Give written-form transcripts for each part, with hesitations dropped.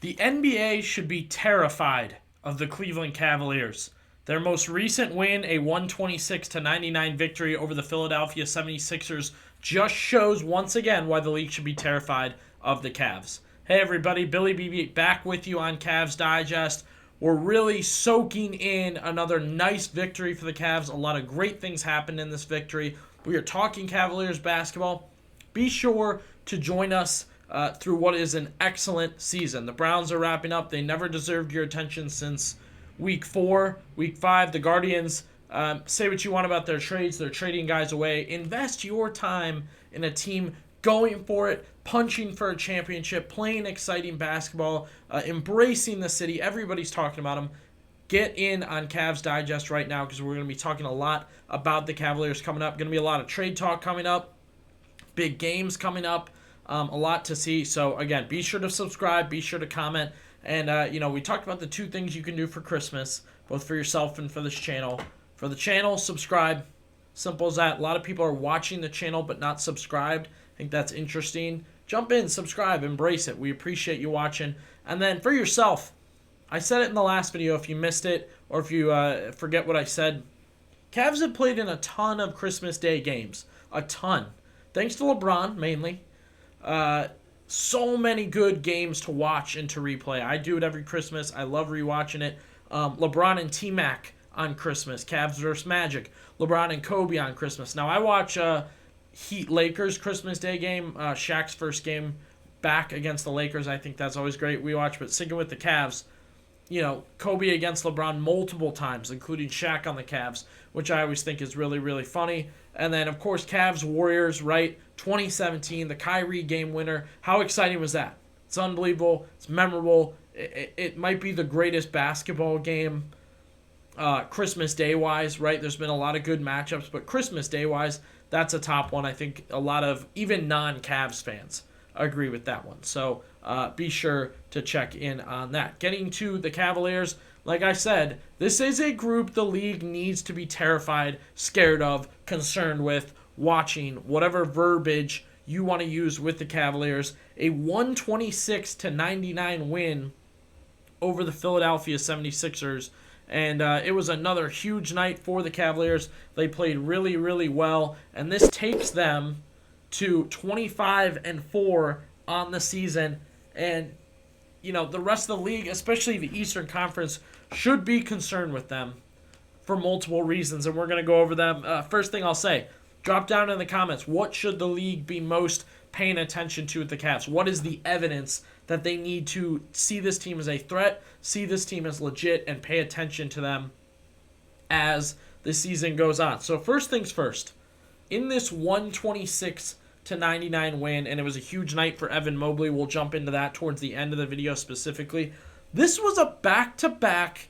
The NBA should be terrified of the Cleveland Cavaliers. Their most recent win, a 126-99 victory over the Philadelphia 76ers, just shows once again why the league should be terrified of the Cavs. Hey everybody, Billy B back with you on Cavs Digest. We're really soaking in another nice victory for the Cavs. A lot of great things happened in this victory. We are talking Cavaliers basketball. Be sure to join us through what is an excellent season. The Browns are wrapping up. They never deserved your attention since Week 4. Week 5, the Guardians, say what you want about their trades. They're trading guys away. Invest your time in a team going for it, punching for a championship, playing exciting basketball, embracing the city. Everybody's talking about them. Get in on Cavs Digest right now because we're going to be talking a lot about the Cavaliers coming up. Going to be a lot of trade talk coming up, big games coming up, a lot to see. So, again, be sure to subscribe, be sure to comment. And, we talked about the two things you can do for Christmas, both for yourself and for this channel. For the channel, subscribe. Simple as that. A lot of people are watching the channel but not subscribed. I think that's interesting. Jump in, subscribe, embrace it. We appreciate you watching. And then for yourself, I said it in the last video if you missed it or if you forget what I said. Cavs have played in a ton of Christmas Day games. A ton. Thanks to LeBron, mainly. So many good games to watch and to replay. I do it every Christmas. I love rewatching it. LeBron and T-Mac on Christmas. Cavs versus Magic. LeBron and Koby on Christmas. Now, I watch Heat-Lakers Christmas Day game. Shaq's first game back against the Lakers. I think that's always great. We watch, but sticking with the Cavs, Koby against LeBron multiple times, including Shaq on the Cavs, which I always think is really, really funny. And then, of course, Cavs Warriors, right? 2017, the Kyrie game winner. How exciting was that? It's unbelievable. It's memorable. It might be the greatest basketball game Christmas Day-wise, right? There's been a lot of good matchups, but Christmas Day-wise, that's a top one. I think a lot of even non-Cavs fans agree with that one. So be sure to check in on that. Getting to the Cavaliers, like I said, this is a group the league needs to be terrified, scared of, concerned with, watching, whatever verbiage you want to use with the Cavaliers. A 126-99 win over the Philadelphia 76ers. And it was another huge night for the Cavaliers. They played really, really well. And this takes them to 25-4 on the season. And, the rest of the league, especially the Eastern Conference, should be concerned with them for multiple reasons. And we're going to go over them. First thing I'll say, drop down in the comments. What should the league be most paying attention to with the Cavs? What is the evidence that they need to see this team as a threat, see this team as legit, and pay attention to them as the season goes on? So first things first, in this 126-99 win, and it was a huge night for Evan Mobley. We'll jump into that towards the end of the video specifically. This was a back-to-back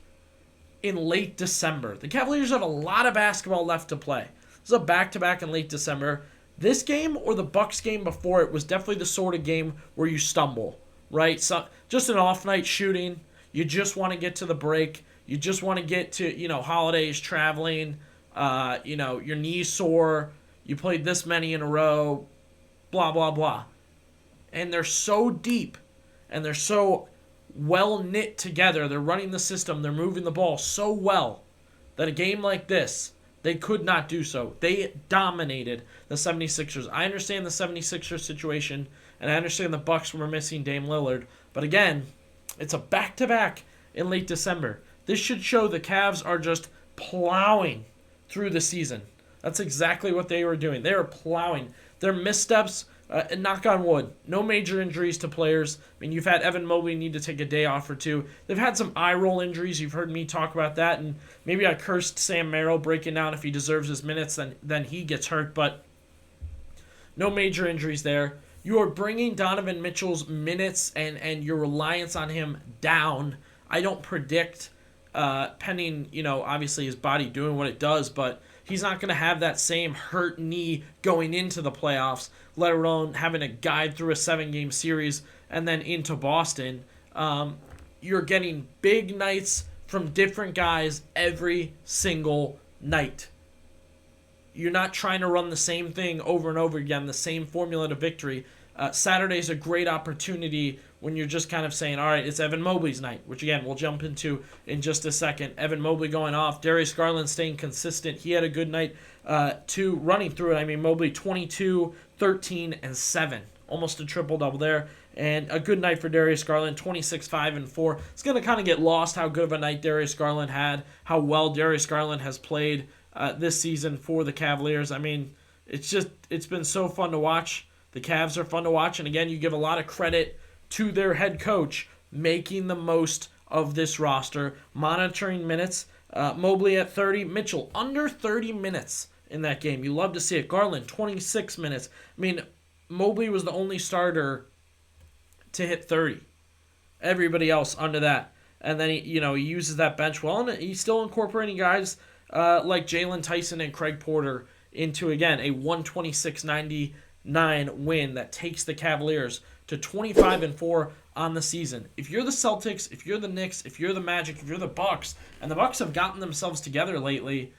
in late December. The Cavaliers have a lot of basketball left to play. This is a back-to-back in late December. This game or the Bucks game before it was definitely the sort of game where you stumble, right? So just an off-night shooting. You just want to get to the break. You just want to get to, holidays, traveling, your knees sore. You played this many in a row, blah, blah, blah. And they're so deep and they're so well knit together. They're running the system. They're moving the ball so well that a game like this, they could not do so. They dominated the 76ers. I understand the 76ers situation, and I understand the Bucks were missing Dame Lillard. But again, it's a back-to-back in late December. This should show the Cavs are just plowing through the season. That's exactly what they were doing. They were plowing. Their missteps, and knock on wood, no major injuries to players. I mean, you've had Evan Mobley need to take a day off or two. They've had some eye roll injuries. You've heard me talk about that, and maybe I cursed Sam Merrill breaking down. If he deserves his minutes, then he gets hurt, but no major injuries there. You are bringing Donovan Mitchell's minutes and your reliance on him down. I don't predict, pending, obviously his body doing what it does, but he's not going to have that same hurt knee going into the playoffs, let alone having to guide through a 7-game series and then into Boston. You're getting big nights from different guys every single night. You're not trying to run the same thing over and over again, the same formula to victory. Saturday's a great opportunity when you're just kind of saying, all right, it's Evan Mobley's night, which again, we'll jump into in just a second. Evan Mobley going off. Darius Garland staying consistent. He had a good night too, running through it. I mean, Mobley 22, 13, and 7. Almost a triple-double there. And a good night for Darius Garland, 26, 5, and 4. It's going to kind of get lost how good of a night Darius Garland had, how well Darius Garland has played this season for the Cavaliers. I mean, it's been so fun to watch. The Cavs are fun to watch. And again, you give a lot of credit to their head coach making the most of this roster, monitoring minutes. Mobley at 30, Mitchell under 30 minutes in that game. You love to see it. Garland, 26 minutes. I mean, Mobley was the only starter to hit 30. Everybody else under that. And then he uses that bench well, and he's still incorporating guys like Jalen Tyson and Craig Porter into, again, a 126-99 win that takes the Cavaliers to 25-4 on the season. If you're the Celtics, if you're the Knicks, if you're the Magic, if you're the Bucks, and the Bucks have gotten themselves together lately,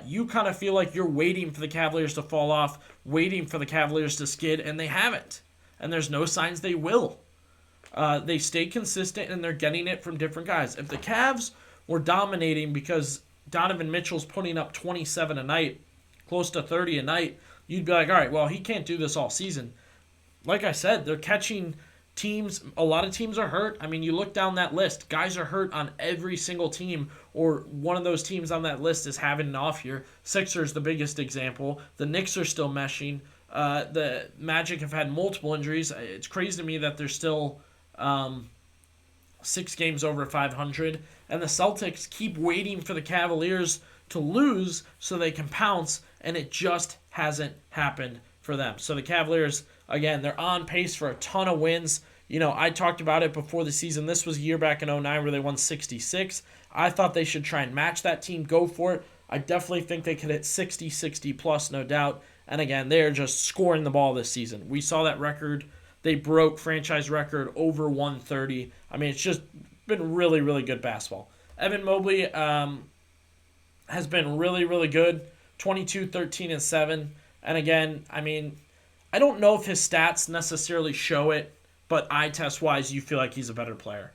you kind of feel like you're waiting for the Cavaliers to fall off, waiting for the Cavaliers to skid, and they haven't. And there's no signs they will. They stay consistent, and they're getting it from different guys. If the Cavs were dominating because Donovan Mitchell's putting up 27 a night, close to 30 a night, you'd be like, all right, well, he can't do this all season. Like I said, they're catching teams. A lot of teams are hurt. I mean, you look down that list. Guys are hurt on every single team, or one of those teams on that list is having an off year. Sixers, the biggest example. The Knicks are still meshing. The Magic have had multiple injuries. It's crazy to me that they're still 6 games over 500. And the Celtics keep waiting for the Cavaliers to lose so they can pounce, and it just hasn't happened for them. So the Cavaliers, again, they're on pace for a ton of wins. I talked about it before the season. This was a year back in 2009 where they won 66. I thought they should try and match that team, go for it. I definitely think they could hit 60 plus, no doubt. And again, they're just scoring the ball this season. We saw that record. They broke franchise record over 130. I mean, it's just been really, really good basketball. Evan Mobley has been really, really good. 22, 13, and 7. And again, I mean, I don't know if his stats necessarily show it, but eye test wise, you feel like he's a better player.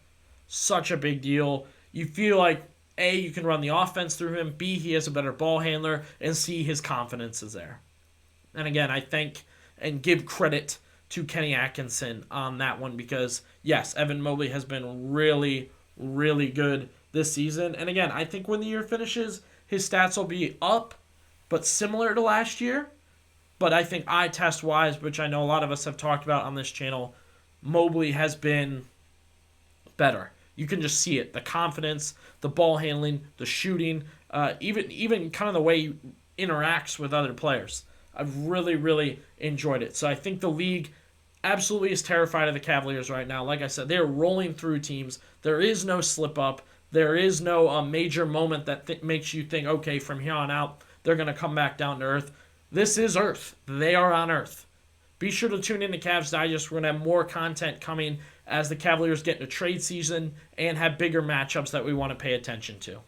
Such a big deal. You feel like, A, you can run the offense through him, B, he has a better ball handler, and C, his confidence is there. And again, I thank and give credit to Kenny Atkinson on that one because, yes, Evan Mobley has been really, really good this season. And again, I think when the year finishes, his stats will be up, but similar to last year. But I think eye test wise, which I know a lot of us have talked about on this channel, Mobley has been better. You can just see it. The confidence, the ball handling, the shooting, even kind of the way he interacts with other players. I've really, really enjoyed it. So I think the league absolutely is terrified of the Cavaliers right now. Like I said, they're rolling through teams. There is no slip up. There is no major moment that makes you think, okay, from here on out, they're going to come back down to earth. This is Earth. They are on Earth. Be sure to tune in to Cavs Digest. We're going to have more content coming as the Cavaliers get into trade season and have bigger matchups that we want to pay attention to.